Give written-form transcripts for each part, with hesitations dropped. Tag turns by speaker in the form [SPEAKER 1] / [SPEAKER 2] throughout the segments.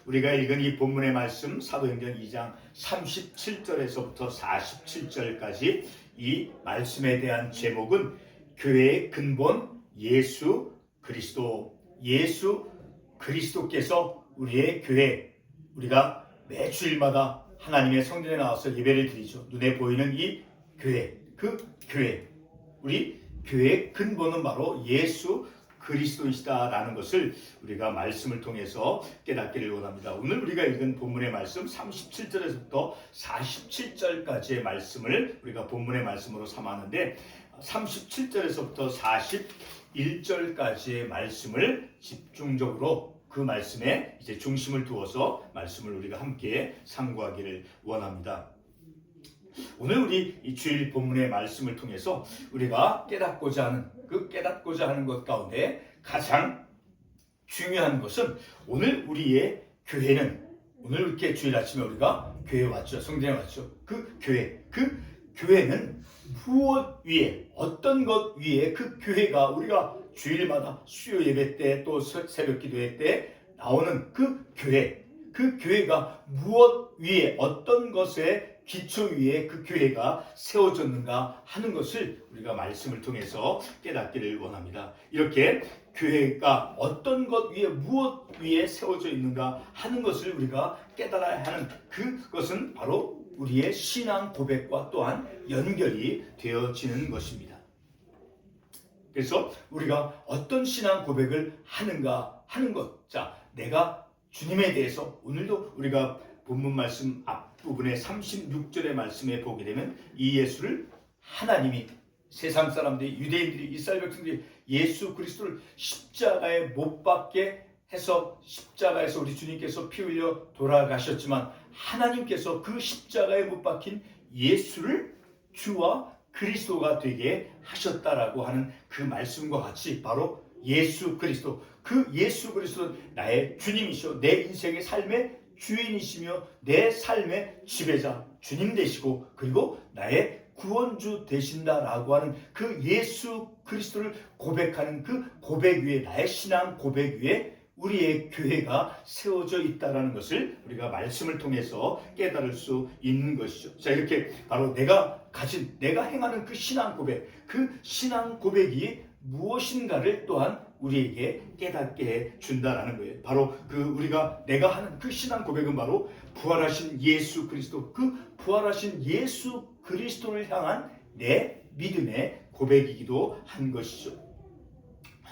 [SPEAKER 1] 우리가 읽은 이 본문의 말씀 사도행전 2장 37절에서부터 47절까지 이 말씀에 대한 제목은 교회의 근본 예수 그리스도, 예수 그리스도께서 우리의 교회, 우리가 매 주일마다 하나님의 성전에 나와서 예배를 드리죠. 눈에 보이는 이 교회, 그 교회, 우리 교회의 근본은 바로 예수 그리스도이시다라는 것을 우리가 말씀을 통해서 깨닫기를 원합니다. 오늘 우리가 읽은 본문의 말씀 37절에서부터 47절까지의 말씀을 우리가 본문의 말씀으로 삼았는데 37절에서부터 41절까지의 말씀을 집중적으로 그 말씀에 이제 중심을 두어서 말씀을 우리가 함께 상고하기를 원합니다. 오늘 우리 이 주일 본문의 말씀을 통해서 우리가 깨닫고자 하는 것 가운데 가장 중요한 것은 오늘 우리의 교회는 오늘 이렇게 주일 아침에 우리가 교회에 왔죠. 성전에 왔죠. 그 교회는 무엇 위에, 어떤 것 위에 그 교회가 우리가 주일마다 수요 예배 때 또 새벽 기도회 때 나오는 그 교회가 무엇 위에, 어떤 것에 기초 위에 그 교회가 세워졌는가 하는 것을 우리가 말씀을 통해서 깨닫기를 원합니다. 이렇게 교회가 어떤 것 위에, 무엇 위에 세워져 있는가 하는 것을 우리가 깨달아야 하는 그것은 바로 우리의 신앙 고백과 또한 연결이 되어지는 것입니다. 그래서 우리가 어떤 신앙 고백을 하는가 하는 것, 자, 내가 주님에 대해서 오늘도 우리가 본문 말씀 앞부분의 36절의 말씀에 보게 되면 이 예수를 하나님이, 세상 사람들이, 유대인들이, 이스라엘 백성들이 예수 그리스도를 십자가에 못 박게 해서 십자가에서 우리 주님께서 피 흘려 돌아가셨지만 하나님께서 그 십자가에 못 박힌 예수를 주와 그리스도가 되게 하셨다라고 하는 그 말씀과 같이 바로 예수 그리스도, 그 예수 그리스도는 나의 주님이시오, 내 인생의 삶의 주인이시며 내 삶의 지배자, 주님 되시고 그리고 나의 구원주 되신다라고 하는 그 예수 그리스도를 고백하는 그 고백 위에, 나의 신앙 고백 위에 우리의 교회가 세워져 있다는 것을 우리가 말씀을 통해서 깨달을 수 있는 것이죠. 자, 이렇게 바로 내가 행하는 그 신앙 고백이 무엇인가를 또한 우리에게 깨닫게 해 준다라는 거예요. 바로 내가 하는 그 신앙 고백은 바로 부활하신 예수 그리스도, 그 부활하신 예수 그리스도를 향한 내 믿음의 고백이기도 한 것이죠.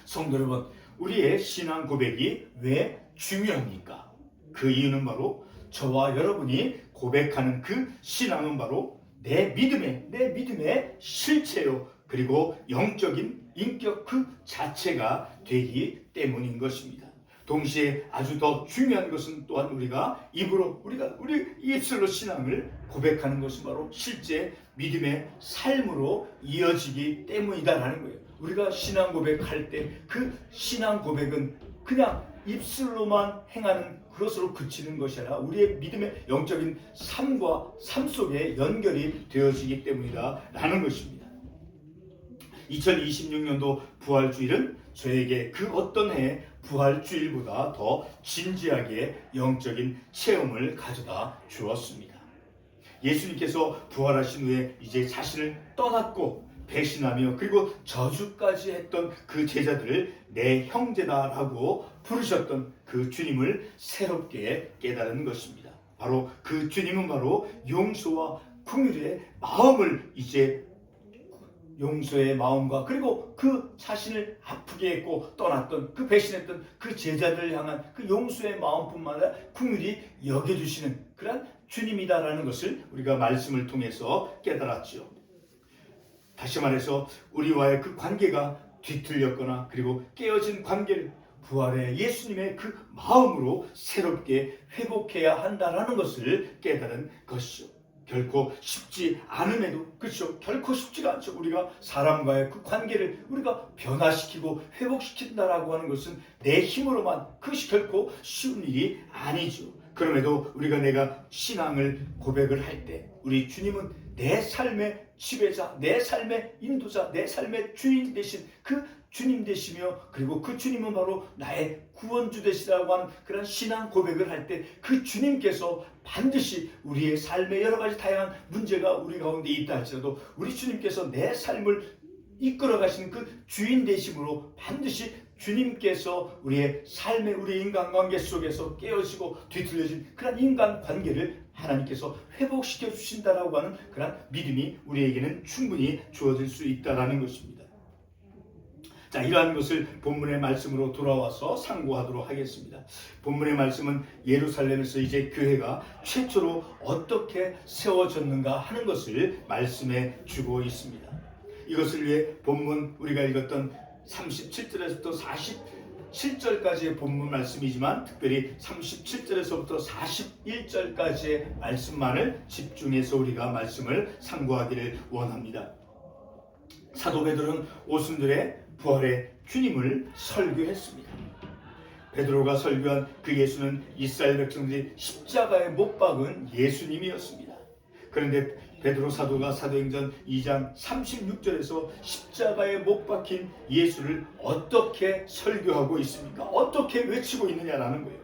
[SPEAKER 1] 성도 여러분, 우리의 신앙 고백이 왜 중요합니까? 그 이유는 바로 저와 여러분이 고백하는 그 신앙은 바로 내 믿음의 실체요. 그리고 영적인 인격 그 자체가 되기 때문인 것입니다. 동시에 아주 더 중요한 것은 또한 우리가 우리 입술로 신앙을 고백하는 것은 바로 실제 믿음의 삶으로 이어지기 때문이다라는 거예요. 우리가 신앙 고백할 때 그 신앙 고백은 그냥 입술로만 행하는 그것으로 그치는 것이 아니라 우리의 믿음의 영적인 삶 속에 연결이 되어지기 때문이다라는 것입니다. 2026년도 부활주일은 저에게 그 어떤 해의 부활주일보다 더 진지하게 영적인 체험을 가져다 주었습니다. 예수님께서 부활하신 후에 이제 자신을 떠났고 배신하며 그리고 저주까지 했던 그 제자들을 내 형제다라고 부르셨던 그 주님을 새롭게 깨달은 것입니다. 바로 그 주님은 바로 용서와 긍휼의 마음을 이제 용서의 마음과 그리고 그 자신을 아프게 했고 떠났던 그 배신했던 그 제자들을 향한 그 용서의 마음뿐만 아니라 긍휼히 여겨주시는 그런 주님이다라는 것을 우리가 말씀을 통해서 깨달았죠. 다시 말해서 우리와의 그 관계가 뒤틀렸거나 그리고 깨어진 관계를 부활의 예수님의 그 마음으로 새롭게 회복해야 한다라는 것을 깨달은 것이죠. 결코 쉽지 않음에도, 그렇죠, 결코 쉽지가 않죠. 우리가 사람과의 그 관계를 우리가 변화시키고 회복시킨다라고 하는 것은 내 힘으로만, 그것이 결코 쉬운 일이 아니죠. 그럼에도 내가 신앙을 고백을 할 때 우리 주님은 내 삶의 지배자, 내 삶의 인도자, 내 삶의 주인 되신 그 주님 되시며, 그리고 그 주님은 바로 나의 구원주 되시라고 하는 그런 신앙 고백을 할 때 그 주님께서 반드시 우리의 삶의 여러 가지 다양한 문제가 우리 가운데 있다 할지라도 우리 주님께서 내 삶을 이끌어 가시는 그 주인 되심으로 반드시 주님께서 우리의 삶의 우리 인간관계 속에서 깨어지고 뒤틀려진 그런 인간관계를 하나님께서 회복시켜 주신다라고 하는 그런 믿음이 우리에게는 충분히 주어질 수 있다라는 것입니다. 자, 이러한 것을 본문의 말씀으로 돌아와서 상고하도록 하겠습니다. 본문의 말씀은 예루살렘에서 이제 교회가 최초로 어떻게 세워졌는가 하는 것을 말씀해 주고 있습니다. 이것을 위해 본문 우리가 읽었던 37절에서부터 47절까지의 본문 말씀이지만 특별히 37절에서부터 41절까지의 말씀만을 집중해서 우리가 말씀을 상고하기를 원합니다. 사도 베드로는 오순절에 부활의 주님을 설교했습니다. 베드로가 설교한 그 예수는 이스라엘 백성들이 십자가에 못 박은 예수님이었습니다. 그런데 베드로 사도가 사도행전 2장 36절에서 십자가에 못 박힌 예수를 어떻게 설교하고 있습니까? 어떻게 외치고 있느냐라는 거예요.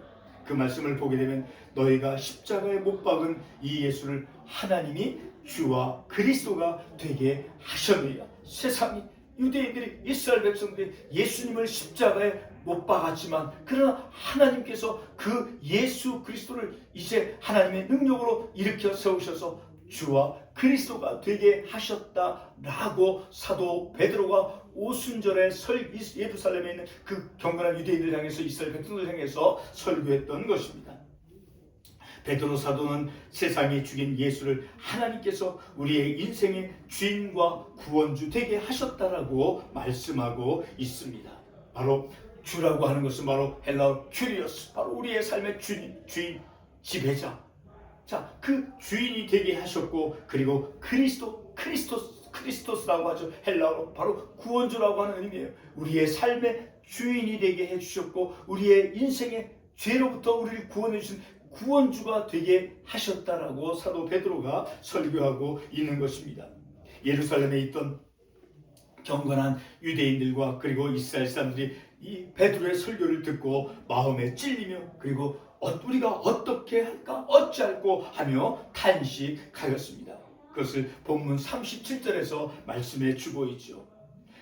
[SPEAKER 1] 그 말씀을 보게 되면 너희가 십자가에 못 박은 이 예수를 하나님이 주와 그리스도가 되게 하셨느니라. 세상이 유대인들이 이스라엘 백성들이 예수님을 십자가에 못 박았지만 그러나 하나님께서 그 예수 그리스도를 이제 하나님의 능력으로 일으켜 세우셔서 주와 그리스도가 되게 하셨다라고 사도 베드로가 오순절에 예루살렘에 있는 그 경건한 유대인들 향해서 이스라엘 백성들 향해서 설교했던 것입니다. 베드로 사도는 세상이 죽인 예수를 하나님께서 우리의 인생의 주인과 구원주 되게 하셨다라고 말씀하고 있습니다. 바로 주라고 하는 것은 바로 헬라어 큐리오스, 바로 우리의 삶의 주인, 지배자. 자, 그 주인이 되게 하셨고, 그리고 크리스토스라고 하죠. 헬라어로 바로 구원주라고 하는 의미예요. 우리의 삶의 주인이 되게 해주셨고, 우리의 인생의 죄로부터 우리를 구원해 주신 구원주가 되게 하셨다라고 사도 베드로가 설교하고 있는 것입니다. 예루살렘에 있던 경건한 유대인들과 그리고 이스라엘 사람들이 이 베드로의 설교를 듣고 마음에 찔리며 그리고 우리가 어떻게 할까 어찌할꼬 하며 탄식하였습니다. 그것을 본문 37절에서 말씀해 주고 있죠.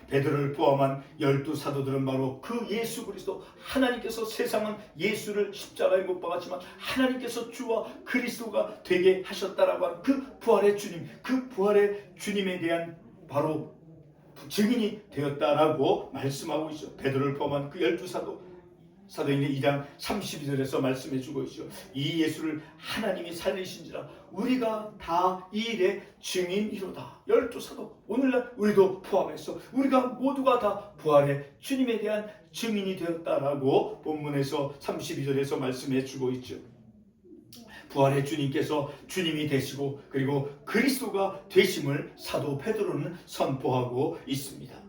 [SPEAKER 1] 베드로를 포함한 12사도들은 바로 그 예수 그리스도, 하나님께서 세상은 예수를 십자가에 못 박았지만 하나님께서 주와 그리스도가 되게 하셨다라고 하는 그 부활의 주님, 그 부활의 주님에 대한 바로 증인이 되었다라고 말씀하고 있죠. 베드로를 포함한 그 12사도, 사도행전 2장 32절에서 말씀해 주고 있죠. 이 예수를 하나님이 살리신지라 우리가 다 이 일의 증인이로다. 12사도, 오늘날 우리도 포함해서 우리가 모두가 다 부활의 주님에 대한 증인이 되었다라고 본문에서 32절에서 말씀해 주고 있죠. 부활의 주님께서 주님이 되시고 그리고 그리스도가 되심을 사도 베드로는 선포하고 있습니다.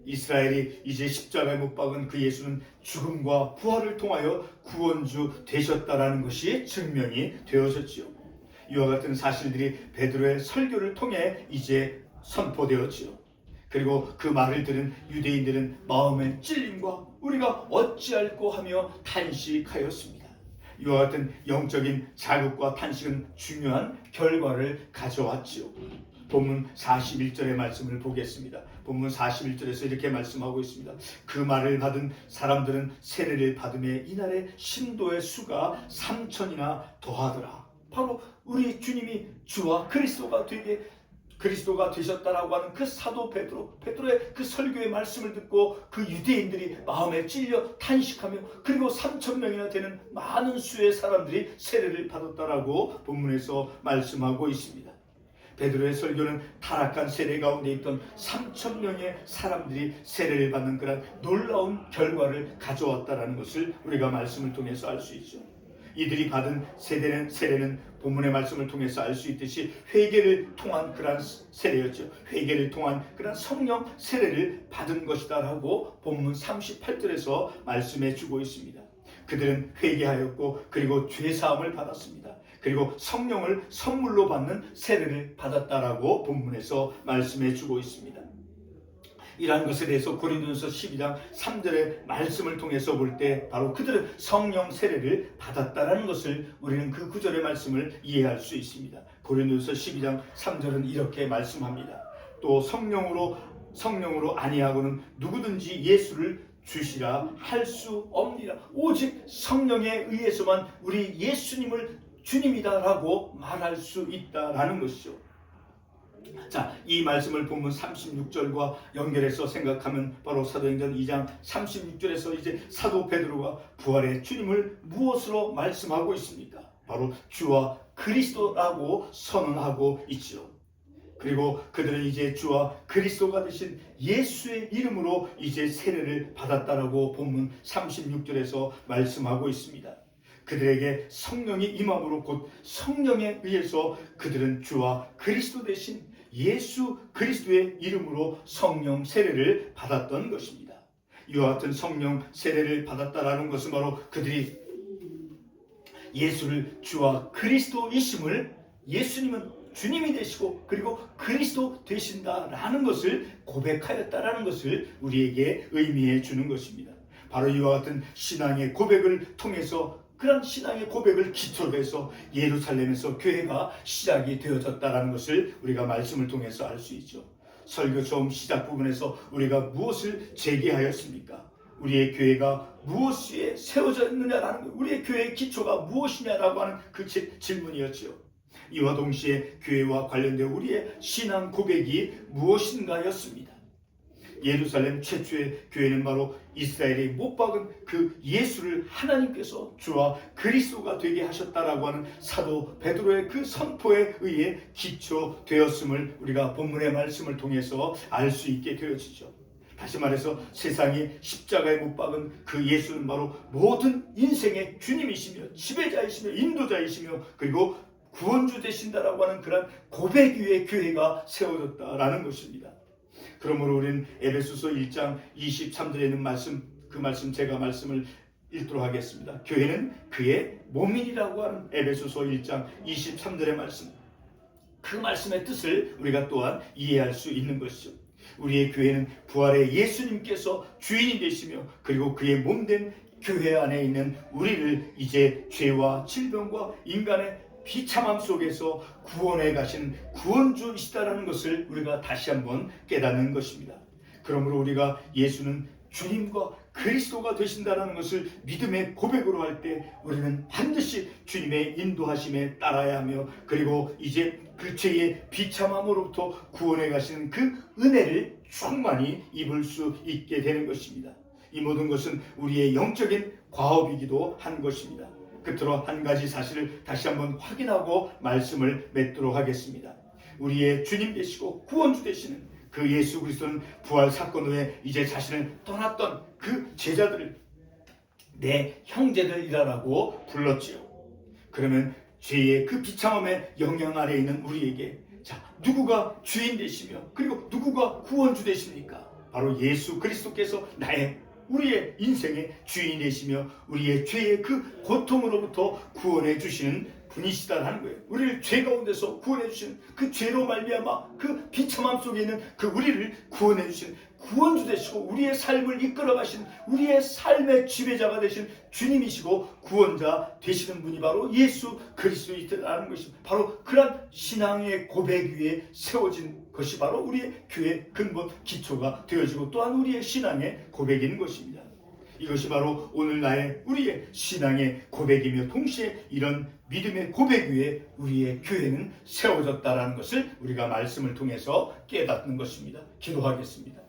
[SPEAKER 1] 이스라엘이 이제 십자가에 못 박은 그 예수는 죽음과 부활을 통하여 구원주 되셨다라는 것이 증명이 되어졌지요. 이와 같은 사실들이 베드로의 설교를 통해 이제 선포되었지요. 그리고 그 말을 들은 유대인들은 마음의 찔림과 우리가 어찌할꼬 하며 탄식하였습니다. 이와 같은 영적인 자극과 탄식은 중요한 결과를 가져왔지요. 본문 41절의 말씀을 보겠습니다. 본문 41절에서 이렇게 말씀하고 있습니다. 그 말을 받은 사람들은 세례를 받음에 이날의 신도의 수가 3,000이나 더하더라. 바로 우리 주님이 주와 그리스도가 되셨다라고 하는 그 사도 베드로의 그 설교의 말씀을 듣고 그 유대인들이 마음에 찔려 탄식하며 그리고 3,000명이나 되는 많은 수의 사람들이 세례를 받았다라고 본문에서 말씀하고 있습니다. 베드로의 설교는 타락한 세대 가운데 있던 3,000명의 사람들이 세례를 받는 그런 놀라운 결과를 가져왔다는 것을 우리가 말씀을 통해서 알 수 있죠. 이들이 받은 세례는 본문의 말씀을 통해서 알 수 있듯이 회개를 통한 그런 세례였죠. 회개를 통한 그런 성령 세례를 받은 것이다라고 본문 38절에서 말씀해 주고 있습니다. 그들은 회개하였고 그리고 죄사함을 받았습니다. 그리고 성령을 선물로 받는 세례를 받았다라고 본문에서 말씀해 주고 있습니다. 이러한 것에 대해서 고린도전서 12장 3절의 말씀을 통해서 볼 때 바로 그들은 성령 세례를 받았다라는 것을 우리는 그 구절의 말씀을 이해할 수 있습니다. 고린도전서 12장 3절은 이렇게 말씀합니다. 또 성령으로 아니하고는 누구든지 예수를 주시라 할 수 없느니라. 오직 성령에 의해서만 우리 예수님을 주님이다라고 말할 수 있다라는 것이죠. 자, 이 말씀을 본문 36절과 연결해서 생각하면 바로 사도행전 2장 36절에서 이제 사도 베드로가 부활의 주님을 무엇으로 말씀하고 있습니까? 바로 주와 그리스도라고 선언하고 있죠. 그리고 그들은 이제 주와 그리스도가 되신 예수의 이름으로 이제 세례를 받았다라고 본문 36절에서 말씀하고 있습니다. 그들에게 성령이 임함으로 곧 성령에 의해서 그들은 주와 그리스도 되신 예수 그리스도의 이름으로 성령 세례를 받았던 것입니다. 이와 같은 성령 세례를 받았다라는 것은 바로 그들이 예수를 주와 그리스도이심을, 예수님은 주님이 되시고 그리고 그리스도 되신다라는 것을 고백하였다라는 것을 우리에게 의미해 주는 것입니다. 바로 이와 같은 신앙의 고백을 통해서, 그런 신앙의 고백을 기초로 해서 예루살렘에서 교회가 시작이 되어졌다라는 것을 우리가 말씀을 통해서 알 수 있죠. 설교 처음 시작 부분에서 우리가 무엇을 제기하였습니까? 우리의 교회가 무엇에 세워졌느냐라는 것, 우리의 교회의 기초가 무엇이냐라고 하는 그 질문이었죠. 이와 동시에 교회와 관련된 우리의 신앙 고백이 무엇인가였습니다. 예루살렘 최초의 교회는 바로 이스라엘이 못 박은 그 예수를 하나님께서 주와 그리스도가 되게 하셨다라고 하는 사도 베드로의 그 선포에 의해 기초되었음을 우리가 본문의 말씀을 통해서 알 수 있게 되어지죠. 다시 말해서 세상에 십자가에 못 박은 그 예수는 바로 모든 인생의 주님이시며 지배자이시며 인도자이시며 그리고 구원주 되신다라고 하는 그런 고백 위에 교회가 세워졌다라는 것입니다. 그러므로 우리는 에베소서 1장 23절에 있는 말씀, 그 말씀 제가 말씀을 읽도록 하겠습니다. 교회는 그의 몸이라고 하는 에베소서 1장 23절의 말씀, 그 말씀의 뜻을 우리가 또한 이해할 수 있는 것이죠. 우리의 교회는 부활의 예수님께서 주인이 되시며 그리고 그의 몸된 교회 안에 있는 우리를 이제 죄와 질병과 인간의 비참함 속에서 구원해 가신 구원주이시다라는 것을 우리가 다시 한번 깨닫는 것입니다. 그러므로 우리가 예수는 주님과 그리스도가 되신다는 것을 믿음의 고백으로 할 때 우리는 반드시 주님의 인도하심에 따라야 하며 그리고 이제 그 죄의 비참함으로부터 구원해 가시는 그 은혜를 충만히 입을 수 있게 되는 것입니다. 이 모든 것은 우리의 영적인 과업이기도 한 것입니다. 끝으로 한 가지 사실을 다시 한번 확인하고 말씀을 맺도록 하겠습니다. 우리의 주님 되시고 구원주 되시는 그 예수 그리스도는 부활 사건 후에 이제 자신을 떠났던 그 제자들을 내 형제들이라고 불렀지요. 그러면 죄의 그 비참함의 영향 아래에 있는 우리에게 자, 누구가 주인 되시며 그리고 누구가 구원주 되십니까? 바로 예수 그리스도께서 우리의 인생의 주인 되시며 우리의 죄의 그 고통으로부터 구원해 주시는 분이시다라는 거예요. 우리를 죄 가운데서 구원해 주시는, 그 죄로 말미암아 그 비참함 속에 있는 그 우리를 구원해 주시는 구원주 되시고 우리의 삶을 이끌어 가신, 우리의 삶의 지배자가 되신 주님이시고 구원자 되시는 분이 바로 예수 그리스도이시다라는 것입니다. 바로 그런 신앙의 고백 위에 세워진 것이 바로 우리의 교회 근본 기초가 되어지고 또한 우리의 신앙의 고백인 것입니다. 이것이 바로 오늘날의 우리의 신앙의 고백이며 동시에 이런 믿음의 고백 위에 우리의 교회는 세워졌다라는 것을 우리가 말씀을 통해서 깨닫는 것입니다. 기도하겠습니다.